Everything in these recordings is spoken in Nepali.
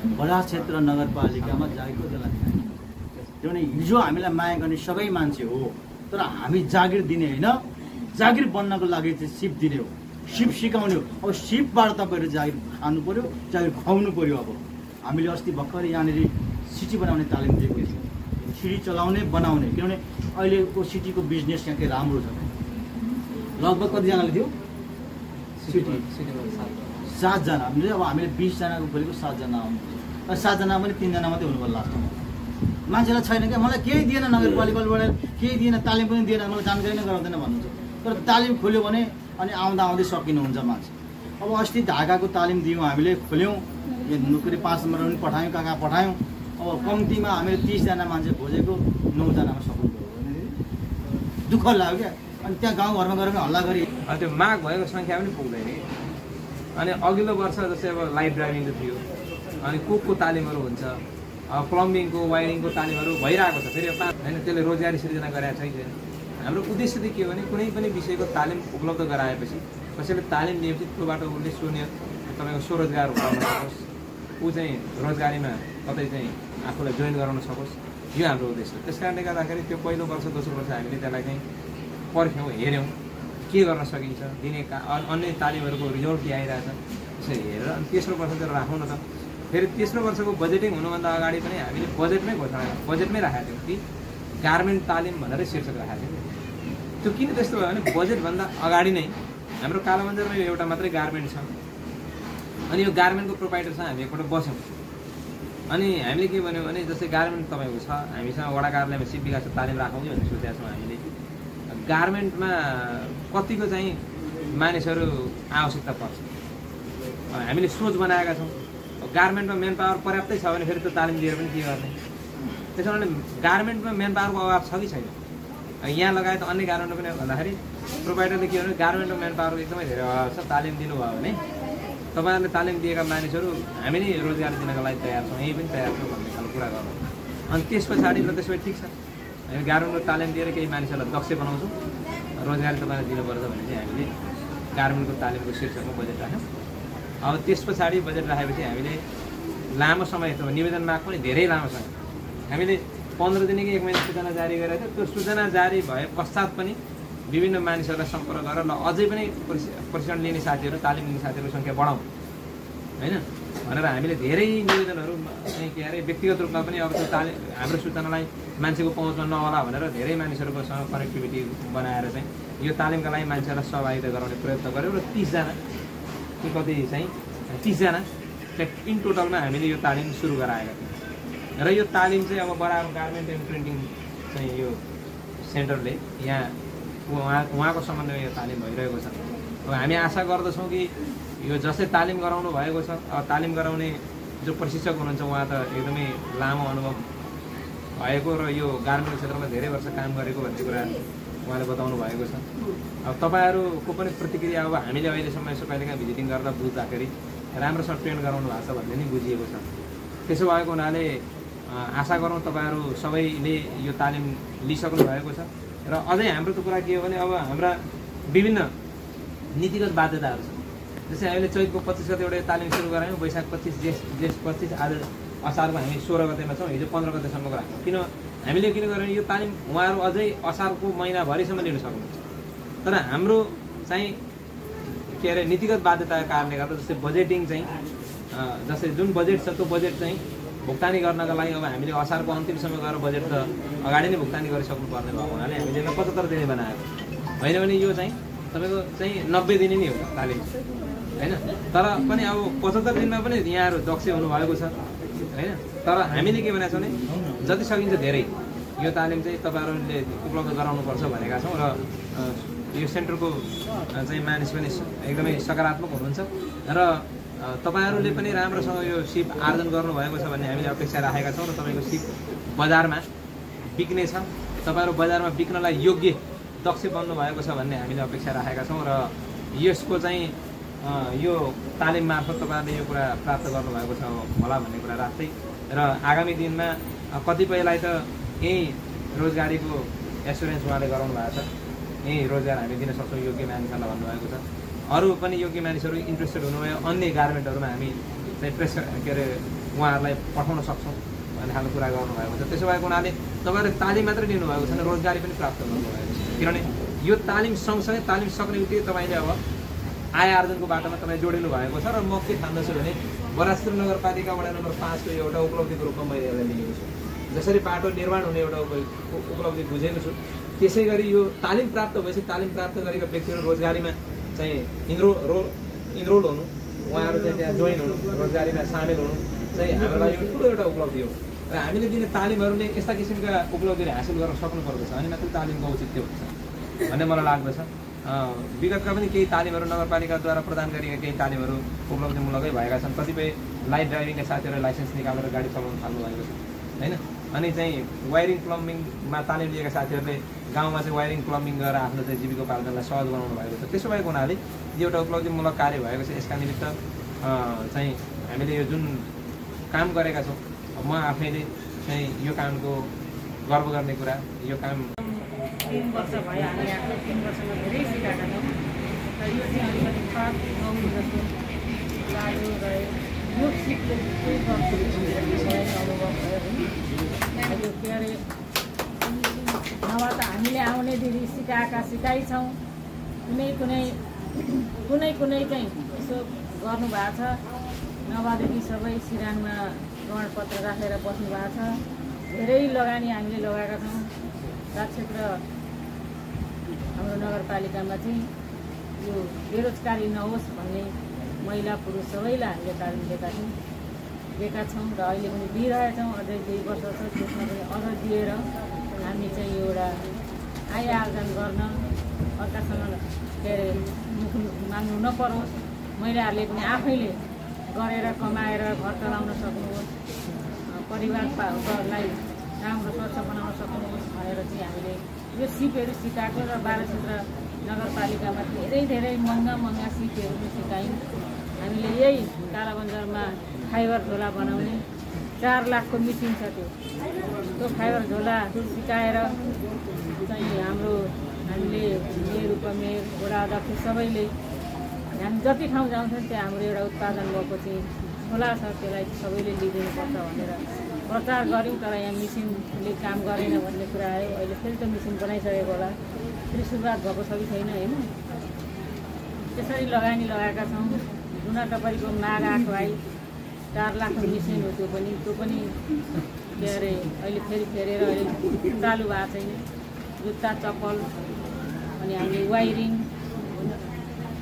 बरास क्षेत्र नगरपालिकामा जागिरको त्यसलाई दिने किनभने हिजो हामीलाई माया गर्ने सबै मान्छे हो, तर हामी जागिर दिने होइन, जागिर बन्नको लागि चाहिँ सिप दिने हो, सिप सिकाउने हो। अब सिपबाट तपाईँहरू जागिर खानु पर्यो, जागिर खुवाउनु पर्यो। अब हामीले अस्ति भर्खर यहाँनिर सिटी बनाउने तालिम दिएको थियौँ, सिटी चलाउने बनाउने, किनभने अहिलेको सिटीको बिजनेस यहाँ के राम्रो छ। लगभग कतिजनाले थियो सिटी 7जना, हामीले 20 जनाको खोलेको 7 जना आउनु, 7 जना पनि 3 जना मात्रै हुनुभयो लास्टमा। मान्छेलाई छैन क्या, मलाई केही दिएन नगरपालिकाबाट, केही दिएन, तालिम पनि दिएन, मलाई जानकारी नै गराउँदैन भन्नुहुन्छ। तर तालिम खोल्यो भने अनि आउँदै सकिनुहुन्छ मान्छे। अब अस्ति ढाकाको तालिम दियौँ हामीले, खोल्यौँ, यो नोकरी 5 नम्बर पनि पठायौँ, कहाँ पठायौँ। अब कम्तीमा हामीले 30 जना मान्छे खोजेको 9 जनामा सफल भयो। दुःख लाग्यो क्या। अनि त्यहाँ गाउँघरमा गएर हल्ला गरी त्यो माग भएको सङ्ख्या पनि पुग्दैन। अनि अघिल्लो वर्ष जस्तै अब लाइभ ड्राइभिङको थियो, अनि कुकको तालिमहरू हुन्छ, प्लम्बिङको वायरिङको तालिमहरू भइरहेको छ। फेरि होइन, त्यसले रोजगारी सृजना गरेको छैन। हाम्रो उद्देश्य चाहिँ के हो भने कुनै पनि विषयको तालिम उपलब्ध गराएपछि कसैले तालिम दिएपछि त्योबाट उसले तपाईँको स्वरोजगार गर्न सकोस्, ऊ चाहिँ रोजगारीमा कतै चाहिँ आफूलाई जोइन गराउन सकोस्, यो हाम्रो उद्देश्य हो। त्यस कारणले गर्दाखेरि त्यो पहिलो वर्ष दोस्रो वर्ष हामीले त्यसलाई चाहिँ पर्ख्यौँ, हेऱ्यौँ के गर्न सकिन्छ, दिने अन्य तालिमहरूको रिजल्ट के आइरहेछ त्यसरी हेरेर अनि तेस्रो वर्ष चाहिँ राखौँ न त। फेरि तेस्रो वर्षको बजेटिङ हुनुभन्दा अगाडि पनि हामीले बजेटमै राखेका थियौँ कि गार्मेन्ट तालिम भनेर शीर्षक राखेका थियौँ। त्यो किन त्यस्तो भयो भने बजेटभन्दा अगाडि नै हाम्रो कालोबजारमा यो एउटा मात्रै गार्मेन्ट छ। अनि यो गार्मेन्टको प्रोभाइडरसँग हामी एकपल्ट बस्यौँ। अनि हामीले के भन्यौँ भने जस्तै गार्मेन्ट तपाईँको छ, हामीसँग वडा कार्यालयमा सिप विकासको तालिम राखौँ कि भन्ने सोचेका छौँ हामीले। गार्मेन्टमा कतिको चाहिँ मानिसहरू आवश्यकता पर्छ हामीले सोच बनाएका छौँ। गार्मेन्टमा मेन पावर पर्याप्तै छ भने फेरि त्यो तालिम दिएर पनि के गर्ने। त्यसो भने गार्मेन्टमा मेन पावरको अभाव छ कि छैन, यहाँ लगायत अन्य गार्मेन्टमा पनि भन्दाखेरि प्रोभाइडरले के भने गार्मेन्टमा मेन पावरको एकदमै धेरै अभाव छ, तालिम दिनुभयो भने तपाईँहरूले तालिम दिएका मानिसहरू हामी नै रोजगार दिनको लागि तयार छौँ, यहीँ पनि तयार छौँ भन्ने खालको कुरा गर्नु। अनि त्यस पछाडि ल त्यसो भए ठिक छ, हामी गार्मेन्टको तालिम दिएर केही मानिसहरूलाई दक्ष बनाउँछौँ, रोजगारी तपाईँलाई दिनुपर्छ भने चाहिँ हामीले गार्मेन्टको तालिमको शीर्षकमा बजेट राख्यौँ। अब त्यस पछाडि बजेट राखेपछि हामीले लामो समय निवेदन माग पनि धेरै लामो समय हामीले 15 दिनको 1 महिना सूचना जारी गरेको थियो। त्यो सूचना जारी भए पश्चात पनि विभिन्न मानिसहरूलाई सम्पर्क गरेर ल अझै पनि प्रशिक्षण लिने साथीहरू, तालिम लिने साथीहरूको सङ्ख्या बढाउँ होइन भनेर हामीले धेरै निवेदनहरू चाहिँ के अरे व्यक्तिगत रूपमा पनि अब त्यो तालिम हाम्रो सूचनालाई मान्छेको पहुँचमा नहोला भनेर धेरै मानिसहरूकोसँग कनेक्टिभिटी बनाएर चाहिँ यो तालिमका लागि मान्छेहरूलाई सहभागिता गराउने प्रयत्न गऱ्यौँ। र 30 जना कि कति चाहिँ 30 जना इन टोटलमा हामीले यो तालिम सुरु गराएका थियौँ। र यो तालिम चाहिँ अब बराबर गार्मेन्ट एन्ड प्रिन्टिङ चाहिँ यो सेन्टरले यहाँ उहाँको समन्वयमा यो तालिम भइरहेको छ। अब हामी आशा गर्दछौँ कि यो जसै तालिम गराउनु भएको छ, अब तालिम गराउने जो प्रशिक्षक हुनुहुन्छ उहाँ त एकदमै लामो अनुभव भएको र यो गार्मेन्ट क्षेत्रमा धेरै वर्ष काम गरेको भन्ने कुरा उहाँले बताउनु भएको छ। अब तपाईँहरूको पनि प्रतिक्रिया अब हामीले अहिलेसम्म यसो कहिलेकाहीँ भिजिटिङ गरेर बुझ्दाखेरि राम्रोसँग ट्रेन गराउनु भएको छ भन्ने नै बुझिएको छ। त्यसो भएको हुनाले आशा गरौँ तपाईँहरू सबैले यो तालिम लिइसक्नु भएको छ। र अझै हाम्रो त कुरा के हो भने अब हाम्रा विभिन्न नीतिगत बाध्यताहरू छ। जस्तै हामीले चैतको 25 गते एउटा तालिम सुरु गरायौँ, वैशाख 25, जेठ 25, आज असारको हामी 16 गतेमा छौँ, हिजो 15 गतेसम्मको राख्यौँ। किन हामीले किन गऱ्यौँ यो तालिम उहाँहरू अझै असारको महिनाभरिसम्म लिन सक्नुहुन्छ। तर हाम्रो चाहिँ के अरे नीतिगत बाध्यताको कारणले गर्दा जस्तै बजेटिङ चाहिँ जस्तै जुन बजेट छ त्यो बजेट चाहिँ भुक्तानी गर्नका लागि अब हामीले असारको अन्तिमसम्म गएर बजेट त अगाडि नै भुक्तानी गरिसक्नुपर्ने भएको हुनाले हामीले 75 दिने बनाएको होइन भने यो चाहिँ तपाईँको चाहिँ 90 दिने नै हो तालिम होइन। तर पनि अब 75 दिनमा पनि यहाँहरू दक्ष हुनुभएको छ होइन। तर हामीले के भनेको छौँ भने जति सकिन्छ धेरै यो तालिम चाहिँ तपाईँहरूले उपलब्ध गराउनुपर्छ भनेका छौँ। र यो सेन्टरको चाहिँ मानिस पनि एकदमै सकारात्मक हुनुहुन्छ र तपाईँहरूले पनि राम्रोसँग यो सिप आर्जन गर्नुभएको छ भन्ने हामीले अपेक्षा राखेका छौँ। र तपाईँको सिप बजारमा बिक्ने छ, तपाईँहरू बजारमा बिक्नलाई योग्य दक्ष बन्नुभएको छ भन्ने हामीले अपेक्षा राखेका छौँ। र यसको चाहिँ यो तालिम मार्फत तपाईँहरूले यो कुरा प्राप्त गर्नुभएको छ होला भन्ने कुरा राख्दै र आगामी दिनमा कतिपयलाई त यही रोजगारीको एसुरेन्स उहाँले गराउनु भएको छ, यही रोजगार हामी दिन सक्छौँ योग्य मानिसहरूलाई भन्नुभएको छ। अरू पनि योग्य मानिसहरू इन्ट्रेस्टेड हुनुभयो अन्य गार्मेन्टहरूमा हामी चाहिँ उहाँहरूलाई पठाउन सक्छौँ भन्ने खालको कुरा गर्नुभएको छ। त्यसो भएको हुनाले तपाईँहरूले तालिम मात्रै लिनुभएको छैन, रोजगारी पनि प्राप्त गर्नुभएको छ। किनभने यो तालिम सँगसँगै तालिम सक्ने बित्तिकै तपाईँले अब आय आर्जनको बाटोमा तपाईँ जोडिनु भएको छ। र म के ठान्दछु भने बरासपुर नगरपालिका वडा नम्बर 5 को एउटा उपलब्धिको रूपमा मैले यसलाई लिएको छु। जसरी बाटो निर्माण हुने एउटा उपलब्धि बुझेको छु, त्यसै गरी यो तालिम प्राप्त भएपछि तालिम प्राप्त गरेका व्यक्तिहरू रोजगारीमा चाहिँ इनरोल हुनु, उहाँहरू चाहिँ त्यहाँ जोइन हुनु, रोजगारीमा सामेल हुनु चाहिँ हाम्रो लागि ठुलो एउटा उपलब्धि हो। र हामीले दिने तालिमहरूले यस्ता किसिमका उपलब्धिहरू हासिल गर्न सक्नुपर्दछ, अनि मात्रै तालिमको औचित्य हुन्छ भन्ने मलाई लाग्दछ। विगतका पनि केही तालिमहरू नगरपालिकाद्वारा प्रदान गरिएका केही तालिमहरू उपलब्धिमूलकै भएका छन्। कतिपय लाइट ड्राइभिङका साथीहरूले लाइसेन्स निकालेर गाडी चलाउन थाल्नु भएको छ होइन। अनि चाहिँ वायरिङ प्लम्बिङमा तालिम लिएका साथीहरूले गाउँमा चाहिँ वायरिङ प्लम्बिङ गरेर आफ्नो चाहिँ जीविकोपार्जनलाई सहज बनाउनु भएको छ। त्यसो भएको हुनाले यो एउटा उपलब्धिमूलक कार्य भएको छ। यसका निमित्त चाहिँ हामीले यो जुन काम गरेका छौँ, म आफैले चाहिँ यो कामको गर्व गर्ने कुरा, यो काम 3 वर्ष भयो हामी आफ्नो 3 वर्षमा धेरै सिकाएका छौँ। र यो चाहिँ अलिकति थर्ड गाउँ जस्तो लाग्यो र यो सिक्दै अनुभव भयो यो के अरे नभए त हामीले आउने दिदी सिकाइ छौँ। कुनै चाहिँ यसो गर्नुभएको छ, नभएदेखि सबै सिरानमा प्रमाणपत्र राखेर बस्नु भएको छ। धेरै लगानी हामीले लगाएका छौँ। क्षेत्र हाम्रो नगरपालिकामा चाहिँ यो बेरोजगारी नहोस् भन्ने महिला पुरुष सबैलाई हामीले तालिम दिएका छौँ र अहिले पनि दिइरहेछौँ। अझै 2 वर्ष छ, त्यसमा पनि अझ दिएर हामी चाहिँ एउटा आय आर्जन गर्न अर्कासँग के अरे मुख माग्नु नपरोस्, महिलाहरूले पनि आफैले गरेर कमाएर घर चलाउन सक्नुहोस्, परिवारलाई राम्रो स्वच्छ बनाउन सक्नुहोस् भनेर चाहिँ हामीले यो सिपहरू सिकाएको र 12 क्षेत्र नगरपालिकामा धेरै महँगा सिपहरू पनि सिकायौँ। हामीले यही कालाबन्जारमा फाइबर झोला बनाउने 4 लाखको मिसिन छ। त्यो फाइबर झोला सिकाएर चाहिँ हामीले मेयर उपमेयर वडा अध्यक्ष सबैले हामी जति ठाउँ जान्छौँ त्यहाँ हाम्रो एउटा उत्पादन भएको चाहिँ झोला छ, त्यसलाई सबैले लिइदिनुपर्छ भनेर प्रचार गऱ्यौँ। तर यहाँ मिसिनले काम गरेन भन्ने कुरा आयो। अहिले फेरि त मिसिन बनाइसकेको होला, फेरि सुरुवात भएको छ कि छैन होइन। त्यसरी लगानी लगाएका छौँ। जुना टपरीको माग आएको आई 4 लाखको मिसिन हो, त्यो पनि के अरे अहिले फेरेर अहिले चालु भएको छैन। जुत्ता चप्पल अनि हामीले वायरिङ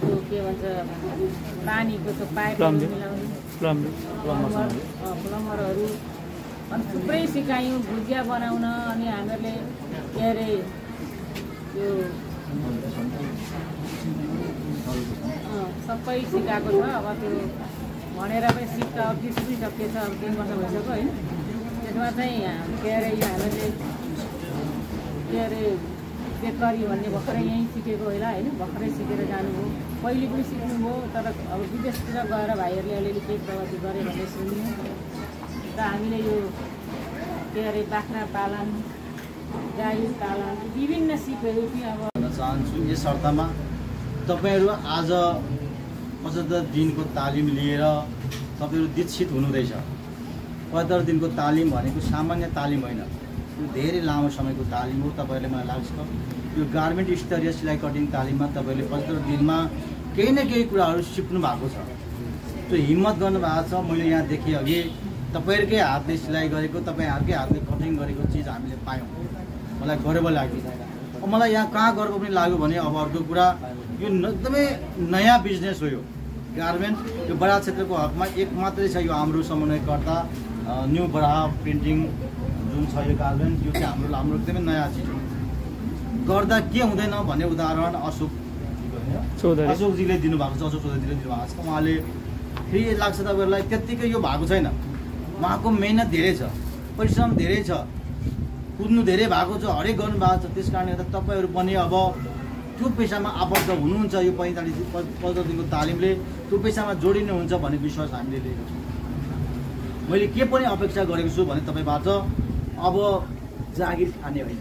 त्यो के भन्छ पानीको त्यो पाइपहरू मिलाउने प्लम्बरहरू अनि थुप्रै सिकायौँ। भुजिया बनाउन अनि हामीहरूले के अरे त्यो सबै सिकाएको छ। अब त्यो भनेर पनि सिक्दा अब बिर्सिसकेछ, अब 3 वर्ष भइसक्यो होइन। त्यसमा चाहिँ के अरे यो हामीले के अरे बेकरी भन्ने भर्खरै यहीँ सिकेको होला होइन, भर्खरै सिकेर जानुभयो। पहिले पनि सिक्नुभयो, तर अब विदेशतिर गएर भाइहरूले अलिअलि केही प्रगति गरे भन्ने सुन्यौँ। र हामीले यो के अरे बाख्रा पालन, गाई पालन, विभिन्न सिपहरू पनि अब भन्न चाहन्छु। यस अर्थमा तपाईँहरू आज 75 दिनको तालिम लिएर तपाईँहरू दीक्षित हुनुहुँदैछ। 75 दिनको तालिम भनेको सामान्य तालिम होइन, यो धेरै लामो समयको तालिम हो। तपाईँहरूले मलाई लाग्छ यो गार्मेन्ट स्तरीय सिलाइ कटिङ तालिममा तपाईँहरूले 75 दिनमा केही न केही कुराहरू सिक्नु भएको छ। त्यो हिम्मत गर्नुभएको छ। मैले यहाँ देखेँ अघि तपाईँहरूकै हातले सिलाइ गरेको, तपाईँहरूकै हातले कटिङ गरेको चिज हामीले पायौँ, मलाई गर्व लाग्यो। मलाई यहाँ कहाँ गर्व पनि लाग्यो भने अब अर्को कुरा, यो एकदमै नयाँ बिजनेस हो। यो गार्मेन्ट यो बडा क्षेत्रको हकमा एक मात्रै छ, यो हाम्रो समन्वयकर्ता न्यू बडा प्रिन्टिङ जुन छ यो गार्मेन्ट, यो चाहिँ हाम्रो एकदमै नयाँ चिज हो। गर्दा के हुँदैन भन्ने उदाहरण अशोकजीले दिनुभएको छ, अशोक चौधरीले दिनुभएको छ। उहाँले फेरि लाग्छ तपाईँहरूलाई त्यत्तिकै यो भएको छैन, उहाँको मेहनत धेरै छ, परिश्रम धेरै छ, कुद्नु धेरै भएको छ, हरेक गर्नु भएको छ। त्यस कारणले गर्दा तपाईँहरू पनि अब त्यो पेसामा आबद्ध हुनुहुन्छ। यो 45 दिनको तालिमले त्यो पेसामा जोडिनुहुन्छ भन्ने विश्वास हामीले लिएको छौँ। मैले के पनि अपेक्षा गरेको छु भने तपाईँबाट अब जागिर खाने होइन,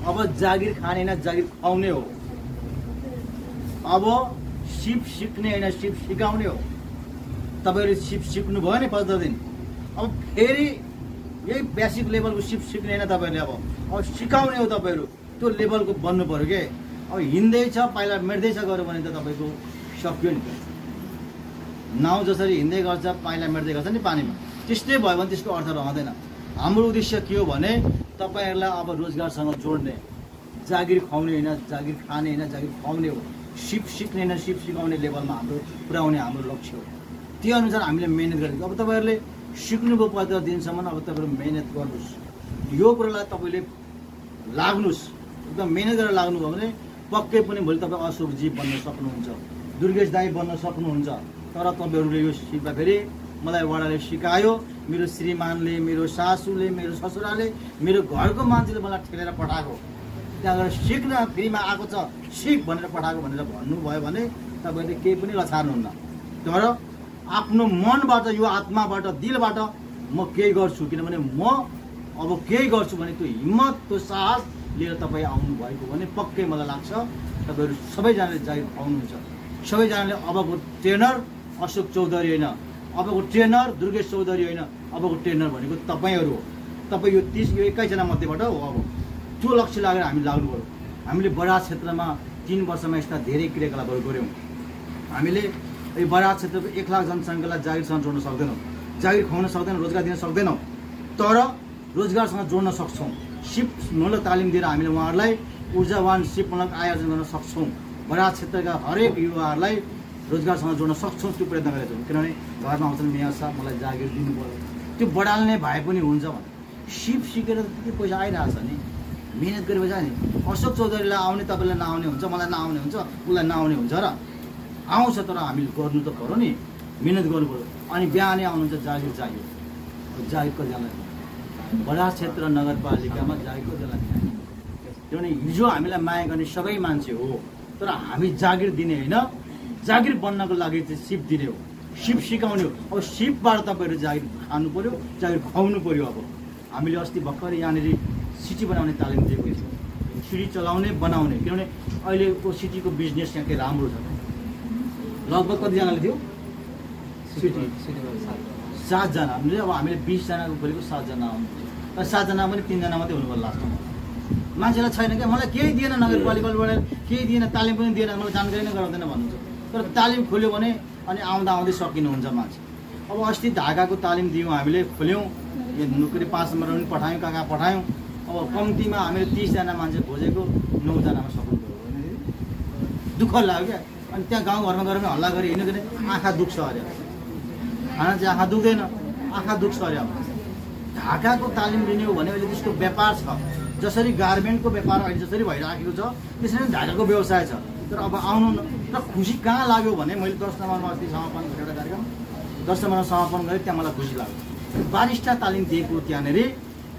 अब जागिर खाने होइन, जागिर खुवाउने हो। अब सिप सिक्ने होइन, सिप सिकाउने हो। तपाईँहरूले सिप सिक्नु भयो नि 15 दिन। अब फेरि यही बेसिक लेभलको सिप सिक्ने होइन तपाईँहरूले। अब सिकाउने हो तपाईँहरू, त्यो लेभलको बन्नु पऱ्यो के। अब हिँड्दैछ पहिला मेट्दैछ गऱ्यो भने त तपाईँको सक्यो नि। नाउ जसरी हिँड्दै गर्छ पहिला मेट्दै गर्छ नि पानीमा, त्यस्तै भयो भने त्यसको अर्थ रहँदैन। हाम्रो उद्देश्य के हो भने तपाईँहरूलाई अब रोजगारसँग जोड्ने, जागिर खुवाउने होइन, जागिर खाने होइन, जागिर खुवाउने हो। सिप सिक्ने होइन, सिप सिकाउने लेभलमा हाम्रो पुर्याउने हाम्रो लक्ष्य हो। त्यो अनुसार हामीले मेहनत गरेको। अब तपाईँहरूले सिक्नुभयो 15 दिनसम्म, अब तपाईँहरू मेहनत गर्नुहोस्। यो कुरालाई तपाईँले लाग्नुहोस्, एकदम मेहनत गरेर लाग्नुभयो भने पक्कै पनि भोलि तपाईँ अशोकजी बन्न सक्नुहुन्छ, दुर्गेश दाई बन्न सक्नुहुन्छ। तर तपाईँहरूले यो सिक्दा फेरि मलाई वडाले सिकायो, मेरो श्रीमानले, मेरो सासूले, मेरो ससुराले, मेरो घरको मान्छेले मलाई ठेलेर पठाएको, त्यहाँ गएर सिक्न फ्रीमा आएको छ, सिक भनेर पठाएको भनेर भन्नुभयो भने तपाईँहरूले केही पनि लछार्नुहुन्न। तर आफ्नो मनबाट, यो आत्माबाट, दिलबाट म केही गर्छु, किनभने म अब केही गर्छु भने त्यो हिम्मत, त्यो साहस लिएर तपाईँ आउनुभएको भने पक्कै मलाई लाग्छ तपाईँहरू सबैजनाले जागिर पाउनुहुन्छ। सबैजनाले अबको ट्रेनर अशोक चौधरी होइन, अबको ट्रेनर दुर्गेश चौधरी होइन, अबको ट्रेनर भनेको तपाईँहरू हो। तपाईँ यो 21जना मध्येबाट हो। अब त्यो लक्ष्य लागेर हामी लाग्नु पऱ्यो। हामीले बराज क्षेत्रमा 3 वर्षमा यस्ता धेरै क्रियाकलापहरू गऱ्यौँ। हामीले यो बराज क्षेत्रको 1 लाख जनसङ्ख्यालाई जागिरसँग जोड्न सक्दैनौँ, जागिर खुवाउन सक्दैनौँ, रोजगार दिन सक्दैनौँ, तर रोजगारसँग जोड्न सक्छौँ। सिपमूलक तालिम दिएर हामीले उहाँहरूलाई ऊर्जावान सिपमूलक आय आर्जन गर्न सक्छौँ। बराज क्षेत्रका हरेक युवाहरूलाई रोजगारसँग जोड्न सक्छौँ, त्यो प्रयत्न गरेका छौँ। किनभने घरमा आउँछन्, मेयर साहब मलाई जागिर दिनु पऱ्यो, त्यो बढाल्ने भए पनि हुन्छ भने सिप सिकेर त्यति पैसा आइरहेछ नि, मेहनत गरेपछि नि। अशोक चौधरीलाई आउने, तपाईँलाई नआउने हुन्छ, मलाई नआउने हुन्छ, उसलाई नआउने हुन्छ र आउँछ, तर हामीले गर्नु त पऱ्यो नि, मेहनत गर्नु पऱ्यो। अनि बिहानै आउनुहुन्छ, जागिर चाहियो। जागिर कतिजनालाई बराज क्षेत्र नगरपालिकामा जागिर कतिजनालाई चाहियो, किनभने हिजो हामीलाई माया गर्ने सबै मान्छे हो, तर हामी जागिर दिने होइन, जागिर बन्नको लागि चाहिँ सिप दिने हो, सिप सिकाउने हो। अब सिपबाट तपाईँहरू जागिर खानु पऱ्यो, जागिर खुवाउनु पऱ्यो। अब हामीले अस्ति भर्खर यहाँनिर सिटी बनाउने तालिम दिएको थियो, सिटी चलाउने बनाउने, किनभने अहिलेको सिटीको बिजनेस यहाँ के राम्रो छ। लगभग कतिजनाले थियो सिटी 7जना। हामीले अब हामीले 20 जनाको खोलेको 7 जना आउनुहुन्छ, तर 7 जना पनि 3 जना मात्रै हुनुभयो लास्टमा। मान्छेलाई छैन क्या, मलाई केही दिएन, नगरपालिकाबाट केही दिएन, तालिम पनि दिएन, मलाई जानकारी नै गराउँदैन भन्नुहुन्छ। तर तालिम खोल्यो भने अनि आउँदा आउँदै सकिनुहुन्छ मान्छे। अब अस्ति ढाकाको तालिम दियौँ, हामीले खोल्यौँ, यो नोकरी 5 नम्बरमा पनि पठायौँ, कहाँ पठायौँ। अब कम्तीमा हामीले 30 जना मान्छे खोजेको 9 जनामा सक्नु पऱ्यो। दुःख लाग्यो क्या। अनि त्यहाँ गाउँघरमा गएर पनि हल्ला गरी हिँड्नु भने आँखा दुख्छ अरे, खाना चाहिँ आँखा दुख्दैन, आँखा दुख्छ अरे। अब ढाकाको तालिम लिने हो भने अहिले त्यसको व्यापार छ, जसरी गार्मेन्टको व्यापार अहिले जसरी भइराखेको छ त्यसरी नै ढाकाको व्यवसाय छ। तर अब आउनु र खुसी कहाँ लाग्यो भने मैले 10 नम्बरमा अस्ति समापन एउटा कार्यक्रम 10 नम्बरमा समापन गरेँ, त्यहाँ मलाई खुसी लाग्यो। बारिस्टा तालिम दिएको त्यहाँनिर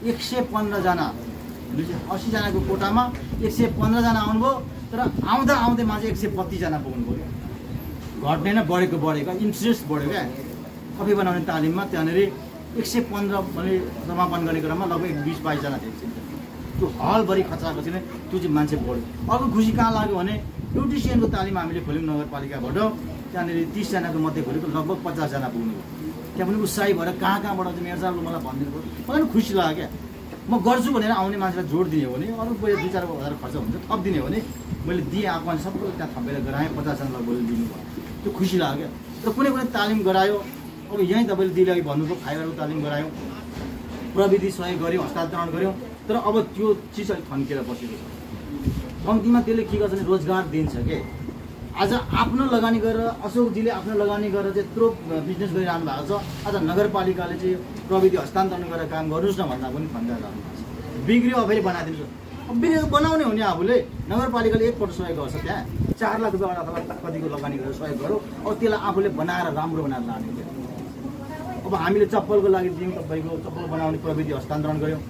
115 जना, 80 जनाको कोटामा 115 जना आउनुभयो, तर आउँदा आउँदै मान्छे 132 जना पुग्नुभयो। घट्ने नै बढेको इन्ट्रेस्ट बढ्यो क्या। कफी बनाउने तालिममा त्यहाँनिर 115 मैले समापन गर्ने क्रममा लगभग 20-22 जना थियो। त्यो हलभरि खचाएपछि नै त्यो चाहिँ मान्छे बढ्यो। अर्को खुसी कहाँ लाग्यो भने ब्युटिसियनको तालिम हामीले खोल्यौँ नगरपालिकाबाट, त्यहाँनिर 30 जनाको मध्ये खोलेको लगभग 50 जना पुग्नुभयो। त्यहाँ पनि उत्साही भएर कहाँबाट चाहिँ मेयर साहबले मलाई भनिदिनु भयो, मलाई पनि खुसी लाग्यो क्या। म गर्छु भनेर आउने मान्छेलाई जोड दिने हो भने अरू पैसा 2-4 हजार खर्च हुन्छ, थप दिने हो भने मैले दिएँ, आएको मान्छे सबैको त्यहाँ थपेर गराएँ, 50 जनालाई बोलेर दिनुभयो। त्यो खुसी लाग्यो। र कुनै तालिम गरायो, अब यहीँ तपाईँले दिले अघि भन्नुभयो फाइबरको तालिम गरायौँ, प्रविधि सहयोग गऱ्यौँ, हस्तान्तरण गऱ्यौँ, तर अब त्यो चिज अलिक थन्किएर बसेको छ। कम्तीमा त्यसले के गर्छ भने रोजगार दिन्छ के। आज आफ्नो लगानी गरेर अशोकजीले आफ्नो लगानी गरेर चाहिँ यत्रो बिजनेस गरिरहनु भएको छ, आज नगरपालिकाले चाहिँ प्रविधि हस्तान्तरण गरेर काम गर्नुहोस् न भन्दा पनि भन्दा जानु भएको छ। बिग्रियो अब फेरि बनाइदिनुहोस्। अब बिग्रियो बनाउने हो नि, आफूले नगरपालिकाले एकपल्ट सहयोग गर्छ, त्यहाँ 4 लाख रुपियाँ अथवा कतिको लगानी गरेर सहयोग गरौँ, अब त्यसलाई आफूले बनाएर राम्रो बनाएर लाने। अब हामीले चप्पलको लागि दियौँ, तपाईँको चप्पल बनाउने प्रविधि हस्तान्तरण गऱ्यौँ,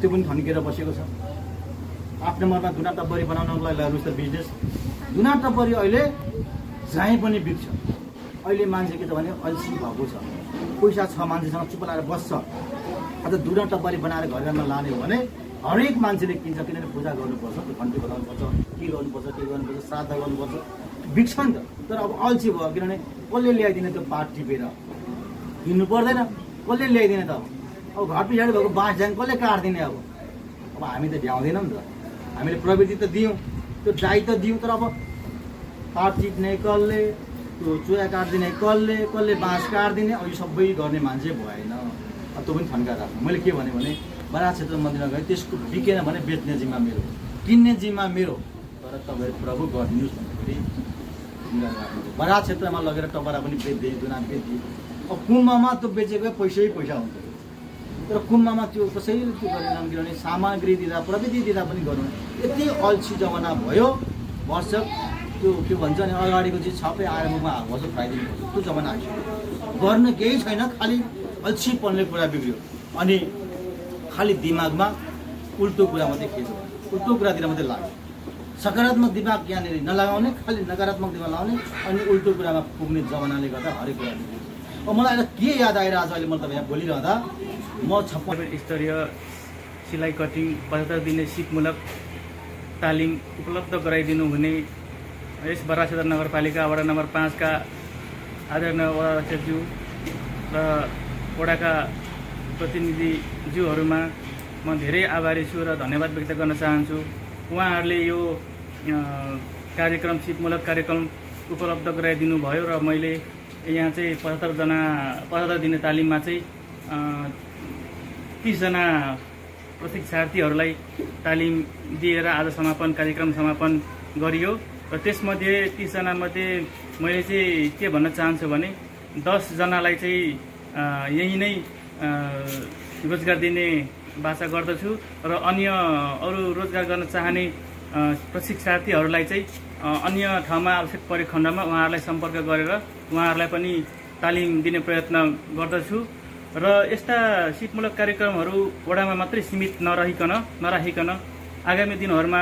त्यो पनि थन्किएर बसेको छ। 8 नम्बरमा धुना टप्परी बनाउनको लागि लाग्नुहोस् त बिजनेस। धुना टप्परी अहिले जहीँ पनि बिग्छ। अहिले मान्छे के छ भने अल्छी भएको छ, पैसा छ, मान्छेसँग चुप लगाएर बस्छ। अझ धुना टप्परी बनाएर घर घरमा लाने हो भने हरेक मान्छेले किन्छ, किनभने पूजा गर्नुपर्छ, घन्टी बनाउनुपर्छ, के गर्नुपर्छ, श्राद्ध गर्नुपर्छ, बिग्छ नि त। तर अब अल्छी भयो, किनभने कसले ल्याइदिने त्यो पात टिपेर हिँड्नु पर्दैन, कसले ल्याइदिने त? अब घर पछाडि भएको बाँस झ्याङ कसले काट्दिने? अब हामी त भ्याउँदैनौँ नि त। हामीले प्रविधि त दियौँ, त्यो डाइ त दियौँ, तर अब पात टिप्ने कसले, त्यो चुया काटिदिने कसले बाँस काटिदिने, अब यो सबै गर्ने मान्छे भएन। अब त्यो पनि थन्काएर राख्नु। मैले के भने बराह क्षेत्र मन्दिरमा गएँ, त्यसको बिकेन भने बेच्ने जिम्मा मेरो, किन्ने जिम्मा मेरो, तर तपाईँ प्रभु गरिदिनुहोस् भन्दाखेरि बराह क्षेत्रमा लगेर टपरा पनि बेच्दै, दुना बेच्दै। अब कुम्भमा त्यो बेचेको पैसै पैसा हुन्छ, तर कुम्भमा त्यो कसैले त्यो गरेन, किनभने सामग्री दिँदा प्रविधि दिँदा पनि गर्नु। यति अल्छी जमाना भयो, वर्ष त्यो के भन्छ नि अगाडिको चिज सबै आएर मुखमा हाल्छ फ्राइदिनु पर्छ, त्यो जमाना आइसक्यो। गर्नु केही छैन, खालि अल्छीपनले कुरा बिग्रियो। अनि खालि दिमागमा उल्टो कुरा मात्रै खेल्यो, उल्टो कुरातिर मात्रै लाग्यो। सकारात्मक दिमाग यहाँनिर नलगाउने, खालि नकारात्मक दिमाग लगाउने, अनि उल्टो कुरामा पुग्ने जमानाले गर्दा हरेक कुरा बिग्रियो। अब मलाई अहिले के याद आइरहेको छ अहिले मैले तपाईँ यहाँ बोलिरहँदा, म 56 स्तरीय सिलाइ कटिङ 75 दिने सिपमूलक तालिम उपलब्ध गराइदिनु हुने यस बराह क्षेत्र नगरपालिका वडा नम्बर 5 का आदरणीय वडा अध्यक्षज्यू र वडाका प्रतिनिधिज्यूहरूमा म धेरै आभारी छु र धन्यवाद व्यक्त गर्न चाहन्छु। उहाँहरूले यो कार्यक्रम सिपमूलक कार्यक्रम उपलब्ध गराइदिनु भयो र मैले यहाँ चाहिँ 75 दिने तालिममा चाहिँ 30 जना प्रशिक्षार्थीहरूलाई तालिम दिएर आज कार्यक्रम समापन गरियो र त्यसमध्ये 30 जना मध्ये मैले चाहिँ के भन्न चाहन्छु भने 10 जनालाई चाहिँ यही नै रोजगार दिने बाचा गर्दछु र अन्य अरू रोजगार गर्न चाहने प्रशिक्षार्थीहरूलाई चाहिँ अन्य ठाउँमा आवश्यक परेको खण्डमा उहाँहरूलाई सम्पर्क गरेर उहाँहरूलाई पनि तालिम दिने प्रयत्न गर्दछु र यस्ता सिपमूलक कार्यक्रमहरू वडामा मात्रै सीमित नराखिकन आगामी दिनहरूमा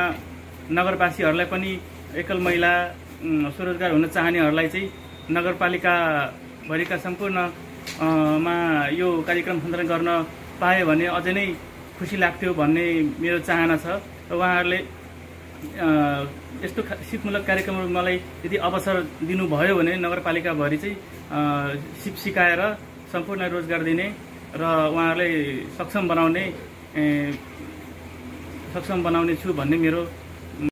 नगरवासीहरूलाई पनि एकल महिला स्वरोजगार हुन चाहनेहरूलाई चाहिँ नगरपालिकाभरिका सम्पूर्ण मा यो कार्यक्रम सञ्चालन गर्न पाए भने अझै नै खुसी लाग्थ्यो भन्ने मेरो चाहना छ र उहाँहरूले यस्तो सिपमूलक कार्यक्रमहरू मलाई यदि अवसर दिनुभयो भने नगरपालिकाभरि चाहिँ सिप सिकाएर सम्पूर्ण रोजगार दिने र उहाँहरूलाई सक्षम बनाउने छु भन्ने मेरो